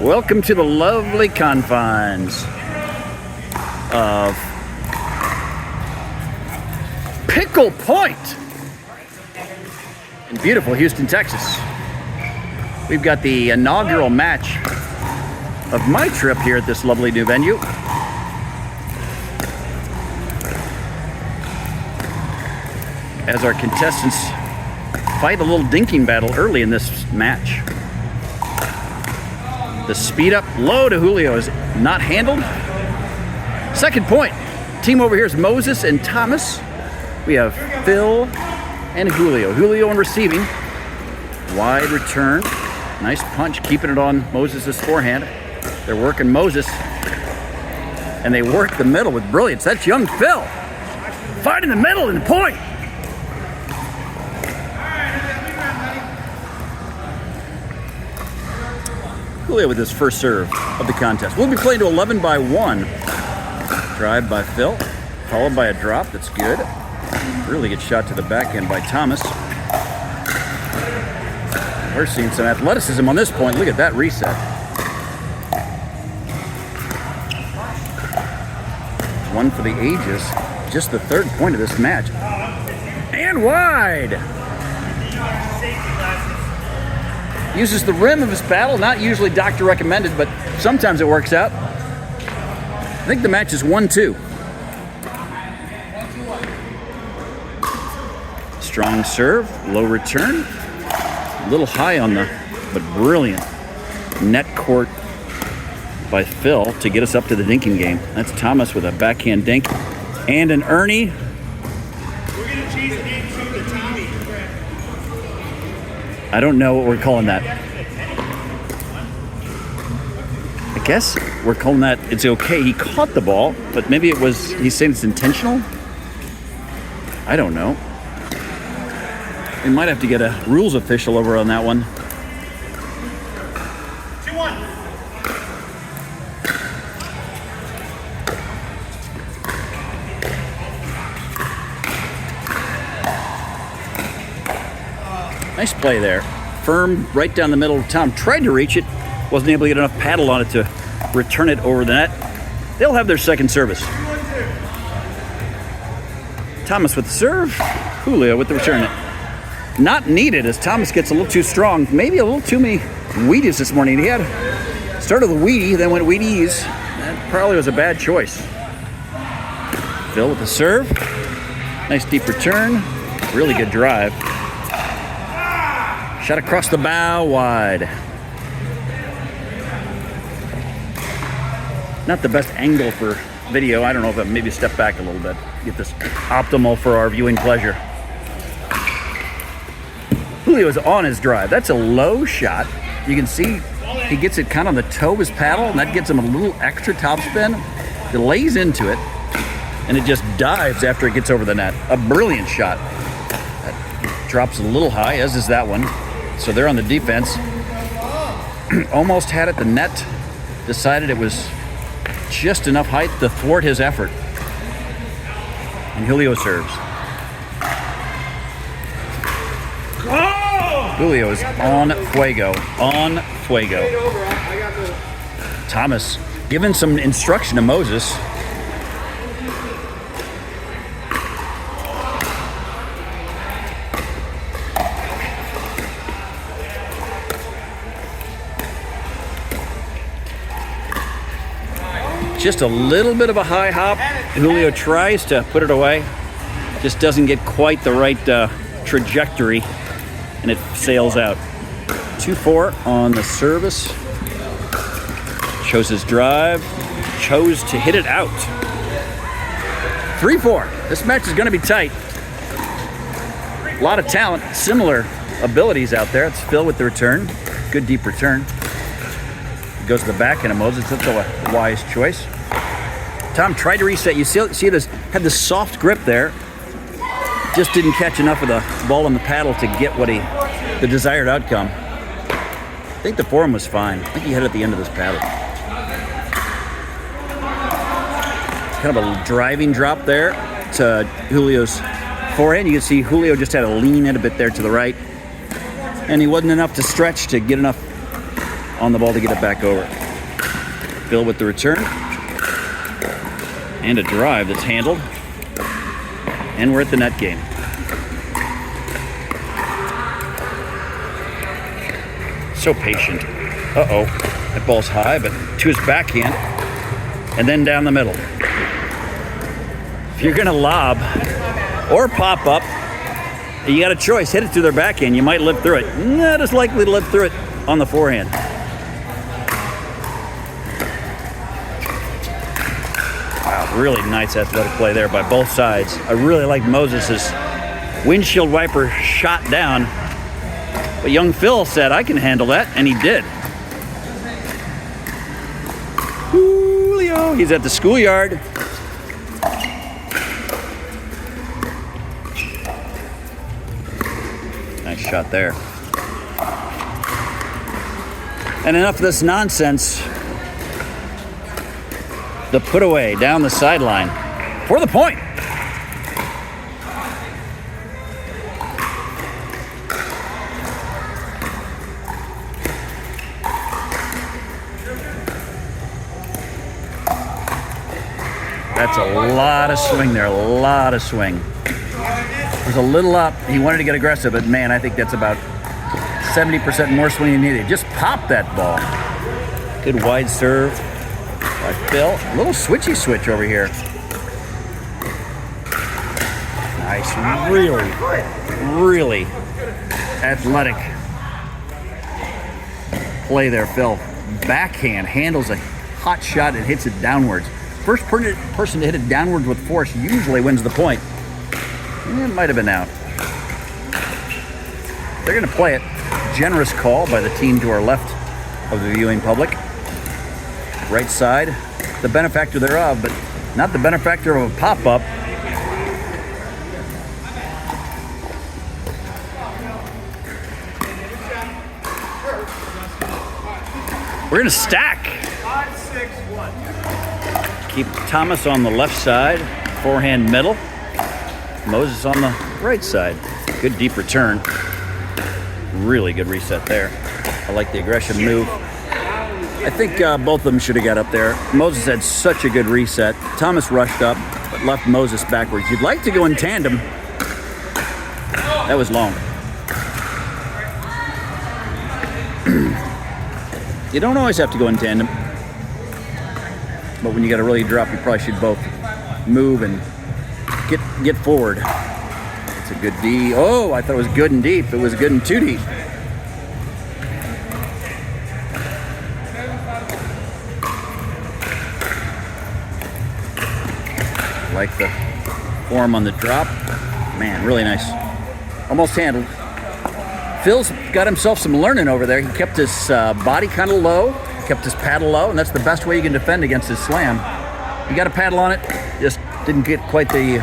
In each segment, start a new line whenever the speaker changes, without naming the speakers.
Welcome to the lovely confines of Pickle Point in beautiful Houston, Texas. We've got the inaugural match of my trip here at this lovely new venue. As our contestants fight a little dinking battle early in this match. The speed up low to Julio is not handled. Second point. Team over here is Moses and Thomas. We have Phil and Julio. Julio on receiving. Wide return. Nice punch, keeping it on Moses' forehand. They're working Moses. And they work the middle with brilliance. That's young Phil. Fight in the middle and point. Julio with his first serve of the contest. We'll be playing to 11 by 1. Drive by Phil, followed by a drop. That's good. Really good shot to the backhand by Thomas. We're seeing some athleticism on this point. Look at that reset. One for the ages. Just the third point of this match. And wide. Uses the rim of his paddle, not usually doctor recommended, but sometimes it works out. I think the match is 1-2. Strong serve, low return. A little high on the, but brilliant net court by Phil to get us up to the dinking game. That's Thomas with a backhand dink and an Ernie.
We're gonna change the name to the Tommy.
I don't know what we're calling that. I guess we're calling that it's okay. He caught the ball, but maybe it was, he's saying it's intentional? I don't know. We might have to get a rules official over on that one.
2-1.
Nice play there. Firm right down the middle. Tom tried to reach it. Wasn't able to get enough paddle on it to return it over the net. They'll have their second service. Thomas with the serve. Julio with the return. Not needed as Thomas gets a little too strong. Maybe a little too many Wheaties this morning. He had started with Wheatie, then went Wheaties. That probably was a bad choice. Phil with the serve. Nice deep return. Really good drive. Shot across the bow, wide. Not the best angle for video. I don't know if I maybe step back a little bit. Get this optimal for our viewing pleasure. Julio is on his drive. That's a low shot. You can see he gets it kind of on the toe of his paddle, and that gets him a little extra topspin. It lays into it, and it just dives after it gets over the net. A brilliant shot. That drops a little high, as is that one. So they're on the defense. Almost had it. The net decided it was just enough height to thwart his effort. And Julio serves. Julio is on fuego. On fuego. Thomas giving some instruction to Moses. Just a little bit of a high hop. Julio tries to put it away. Just doesn't get quite the right trajectory, and it sails out. 2-4 on the service. Chose his drive. Chose to hit it out. 3-4. This match is going to be tight. A lot of talent, similar abilities out there. It's Phil with the return. Good deep return. Goes to the back end of Moses. That's a wise choice. Tom tried to reset. You see this, had the soft grip there. Just didn't catch enough of the ball on the paddle to get what the desired outcome. I think the form was fine. I think he hit at the end of this paddle. Kind of a driving drop there to Julio's forehand. You can see Julio just had to lean in a bit there to the right. And he wasn't enough to stretch to get enough on the ball to get it back over. Phil with the return. And a drive that's handled. And we're at the net game. So patient. Uh-oh. That ball's high, but to his backhand. And then down the middle. If you're going to lob or pop up, you got a choice. Hit it to their backhand. You might live through it. Not as likely to live through it on the forehand. Wow, really nice athletic play there by both sides. I really like Moses' windshield wiper shot down. But young Phil said, I can handle that, and he did. Julio, he's at the schoolyard. Nice shot there. And enough of this nonsense. The put away down the sideline for the point. That's a lot of swing there, a lot of swing. It was a little up. He wanted to get aggressive, but man, I think that's about 70% more swing than needed. Just pop that ball. Good wide serve by Phil. A little switchy switch over here. Nice, really athletic play there, Phil. Backhand handles a hot shot and hits it downwards. First person to hit it downwards with force usually wins the point. It might have been out. They're going to play it. Generous call by the team to our left of the viewing public. Right side, the benefactor thereof, but not the benefactor of a pop-up. We're going to stack. 5-6-1. Keep Thomas on the left side, forehand middle. Moses on the right side. Good deep return. Really good reset there. I like the aggression move. I think both of them should have got up there. Moses had such a good reset. Thomas rushed up, but left Moses backwards. You'd like to go in tandem. That was long. You don't always have to go in tandem. But when you got to really drop, you probably should both move and get forward. It's a good D. Oh, I thought it was good and deep. It was good and too deep. Like the form on the drop. Man, really nice. Almost handled. Phil's got himself some learning over there. He kept his body kind of low, kept his paddle low, and that's the best way you can defend against his slam. You got a paddle on it, just didn't get quite the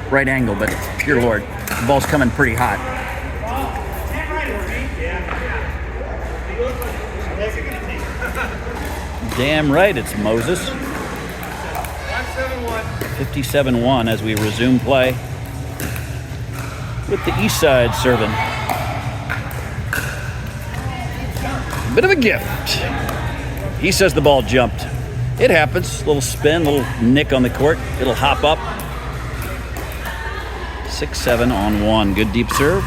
right angle, but dear Lord, the ball's coming pretty hot. Damn right it's Moses. 57-1 as we resume play with the east side serving. Bit of a gift. He says the ball jumped. It happens. Little spin, little nick on the court. It'll hop up. 6-7 on one. Good deep serve.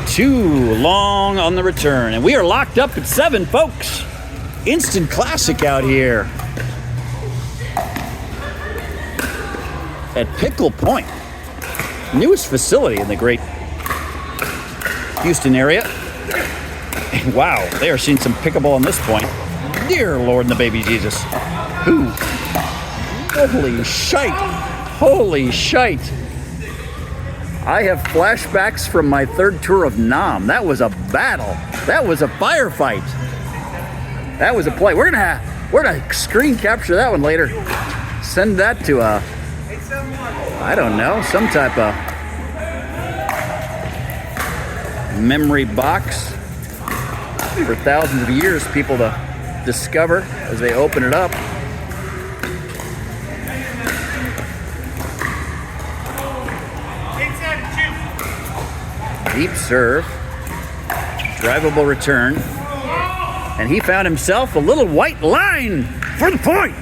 Too long on the return. And we are locked up at 7, folks. Instant classic out here at Pickle Point. Newest facility in the great Houston area. And wow, they are seeing some pickleball on this point. Dear Lord and the baby Jesus. Who? Holy shite. Holy shite. I have flashbacks from my third tour of Nam. That was a battle. That was a firefight. That was a play. We're gonna screen capture that one later. Send that to I don't know, some type of memory box for thousands of years, people to discover as they open it up. Deep serve, drivable return. And he found himself a little white line for the point.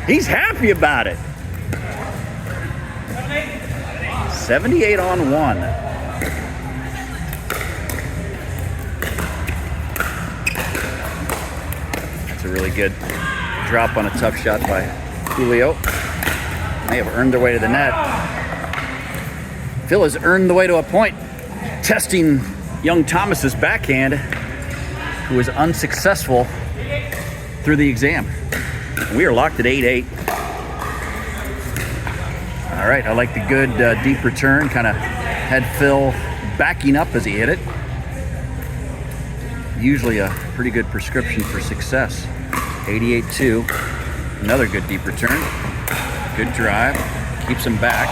He's happy about it. 78 on 1. That's a really good drop on a tough shot by Julio. They have earned their way to the net. Phil has earned the way to a point, testing young Thomas's backhand, who was unsuccessful through the exam. We are locked at 8-8. All right, I like the good deep return, kind of had Phil backing up as he hit it. Usually a pretty good prescription for success. 88-2, another good deep return. Good drive, keeps him back,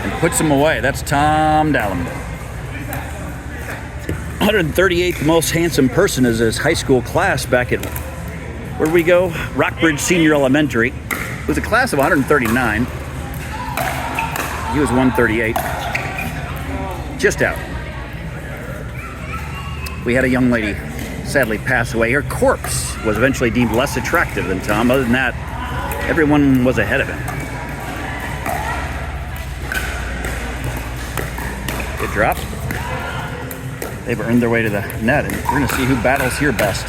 and puts him away. That's Tom Dallam. 138th most handsome person is his high school class back at, where'd we go? Rockbridge Senior Elementary. It was a class of 139. He was 138. Just out. We had a young lady sadly pass away. Her corpse was eventually deemed less attractive than Tom. Other than that, everyone was ahead of him. Good drop. They've earned their way to the net, and we're going to see who battles here best.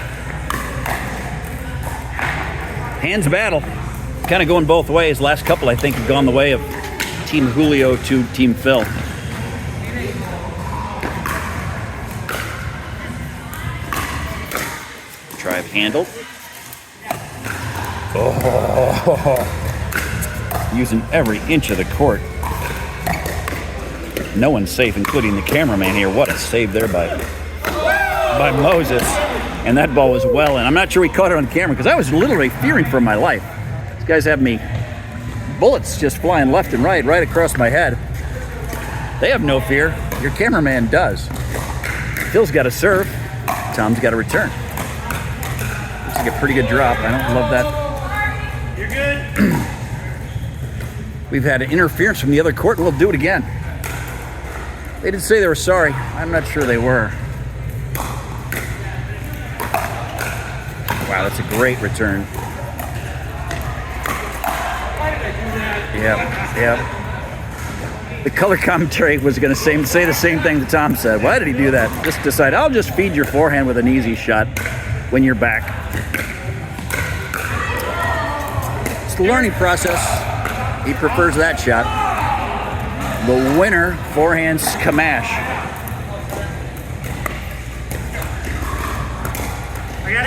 Hands battle. Kind of going both ways. Last couple, I think, have gone the way of Team Julio to Team Phil. Drive handle. Oh, using every inch of the court. No one's safe, including the cameraman here. What a save there by Moses. And that ball was well in. I'm not sure we caught it on camera because I was literally fearing for my life. These guys have me, bullets just flying left and right across my head. They have no fear. Your cameraman does. Phil's got to serve. Tom's got to return. Looks like a pretty good drop. I don't love that.
You're good.
We've had an interference from the other court, and we'll do it again. They did say they were sorry. I'm not sure they were. Wow, that's a great return. Yep. The color commentary was going to say the same thing that Tom said. Why did he do that? Just decide, I'll just feed your forehand with an easy shot when you're back. It's the learning process. He prefers that shot. The winner, forehand Skamash.
I got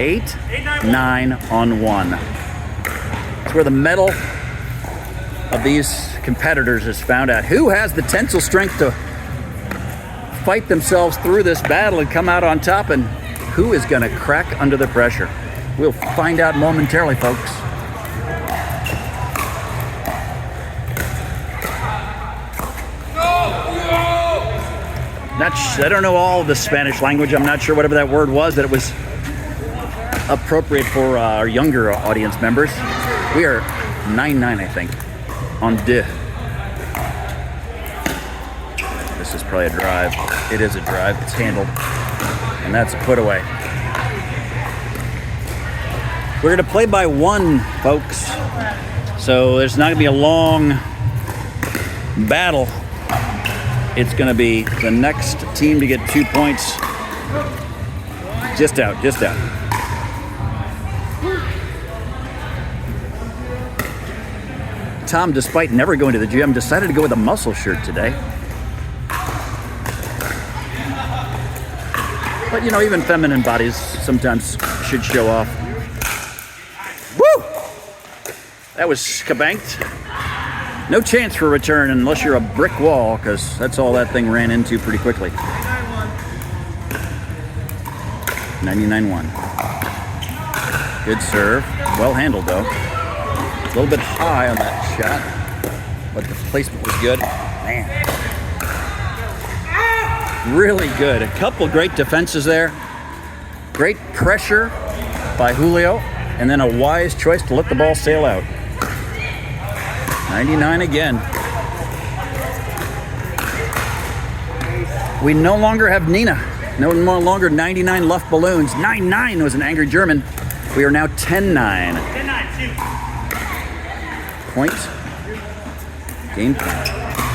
8-9?
8-9 on 1. It's where the mettle of these competitors is found out. Who has the tensile strength to fight themselves through this battle and come out on top, and who is going to crack under the pressure? We'll find out momentarily, folks. I don't know all of the Spanish language. I'm not sure whatever that word was, that it was appropriate for our younger audience members. We are 9-9, I think, on deux. This is probably a drive. It is a drive. It's handled. And that's a put away. We're going to play by one, folks. So there's not going to be a long battle. It's going to be the next team to get 2 points. Just out. Tom, despite never going to the gym, decided to go with a muscle shirt today. But, you know, even feminine bodies sometimes should show off. Woo! That was skabanked. No chance for a return unless you're a brick wall, because that's all that thing ran into pretty quickly. 99-1. Good serve. Well handled, though. A little bit high on that shot, but the placement was good. Man. Really good. A couple great defenses there. Great pressure by Julio, and then a wise choice to let the ball sail out. 99 again. We no longer have Nina No longer 99 Luft balloons. 9-9 was an angry German. We are now 10-9.
10-9, shoot.
Point. Game point.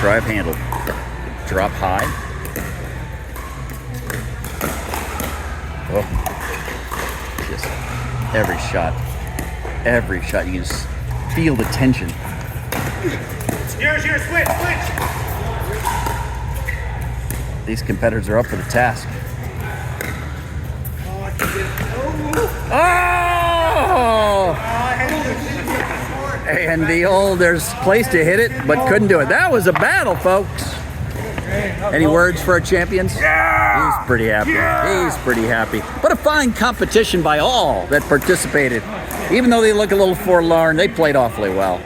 Drive handle. Drop high. Oh. Just every shot. Every shot. You can just feel the tension.
Yours, switch.
These competitors are up for the task. Oh! And the old, there's place to hit it, but couldn't do it. That was a battle, folks. Any words for our champions? Yeah! He's pretty happy. Yeah! He's pretty happy. What a fine competition by all that participated. Even though they look a little forlorn, they played awfully well.